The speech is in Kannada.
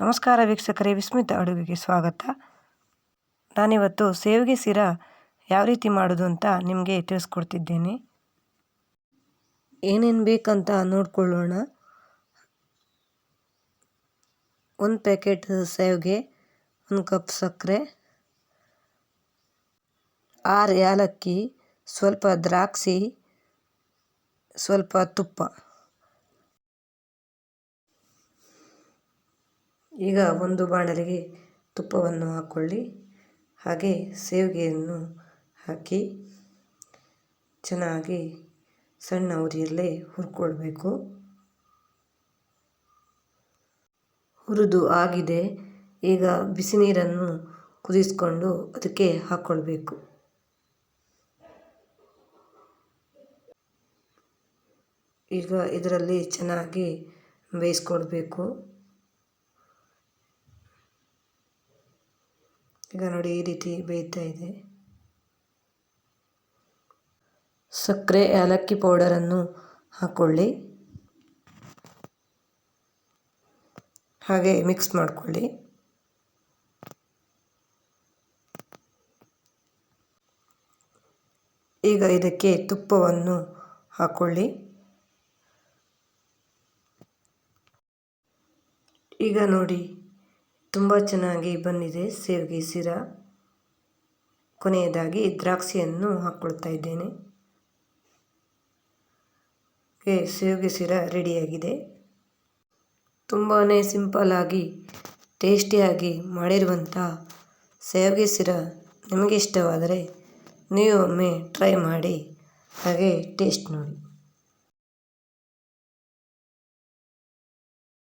ನಮಸ್ಕಾರ ವೀಕ್ಷಕರೇ, ವಿಸ್ಮಿತ ಅಡುಗೆಗೆ ಸ್ವಾಗತ. ನಾನಿವತ್ತು ಸೇವಿಗೆ ಸಿರ ಯಾವ ರೀತಿ ಮಾಡೋದು ಅಂತ ನಿಮಗೆ ತಿಳಿಸ್ಕೊಡ್ತಿದ್ದೇನೆ. ಏನೇನು ಬೇಕಂತ ನೋಡ್ಕೊಳ್ಳೋಣ. 1 ಪ್ಯಾಕೆಟ್ ಸೇವಿಗೆ, 1 ಕಪ್ ಸಕ್ಕರೆ, 6 ಏಲಕ್ಕಿ, ಸ್ವಲ್ಪ ದ್ರಾಕ್ಷಿ, ಸ್ವಲ್ಪ ತುಪ್ಪ. ಈಗ ಒಂದು ಬಾಣಲೆಗೆ ತುಪ್ಪವನ್ನು ಹಾಕ್ಕೊಳ್ಳಿ. ಹಾಗೆ ಸೇವಿಗೆಯನ್ನು ಹಾಕಿ ಚೆನ್ನಾಗಿ ಸಣ್ಣ ಉರಿಯಲ್ಲೇ ಹುರ್ಕೊಳ್ಬೇಕು. ಹುರಿದು ಆಗಿದೆ. ಈಗ ಬಿಸಿ ನೀರನ್ನು ಕುದಿಸ್ಕೊಂಡು ಅದಕ್ಕೆ ಹಾಕ್ಕೊಳ್ಬೇಕು. ಈಗ ಇದರಲ್ಲಿ ಚೆನ್ನಾಗಿ ಬೇಯಿಸ್ಕೊಳ್ಬೇಕು. ಈಗ ನೋಡಿ, ಈ ರೀತಿ ಬೇಯ್ತಾ ಇದೆ. ಸಕ್ಕರೆ ಏಲಕ್ಕಿ ಪೌಡರನ್ನು ಹಾಕ್ಕೊಳ್ಳಿ. ಹಾಗೆ ಮಿಕ್ಸ್ ಮಾಡಿಕೊಳ್ಳಿ. ಈಗ ಇದಕ್ಕೆ ತುಪ್ಪವನ್ನು ಹಾಕ್ಕೊಳ್ಳಿ. ಈಗ ನೋಡಿ, ತುಂಬ ಚೆನ್ನಾಗಿ ಬಂದಿದೆ ಸೇವಿಗೆ ಸಿರ. ಕೊನೆಯದಾಗಿ ದ್ರಾಕ್ಷಿಯನ್ನು ಹಾಕ್ಕೊಳ್ತಾ ಇದ್ದೇನೆ. ಸೇವಿಗೆ ಸಿರ ರೆಡಿಯಾಗಿದೆ. ತುಂಬಾ ಸಿಂಪಲ್ಲಾಗಿ ಟೇಸ್ಟಿಯಾಗಿ ಮಾಡಿರುವಂಥ ಸೇವಿಗೆ ಸಿರ ನಿಮಗೆ ಇಷ್ಟವಾದರೆ ನೀವು ಒಮ್ಮೆ ಟ್ರೈ ಮಾಡಿ, ಹಾಗೆ ಟೇಸ್ಟ್ ನೋಡಿ.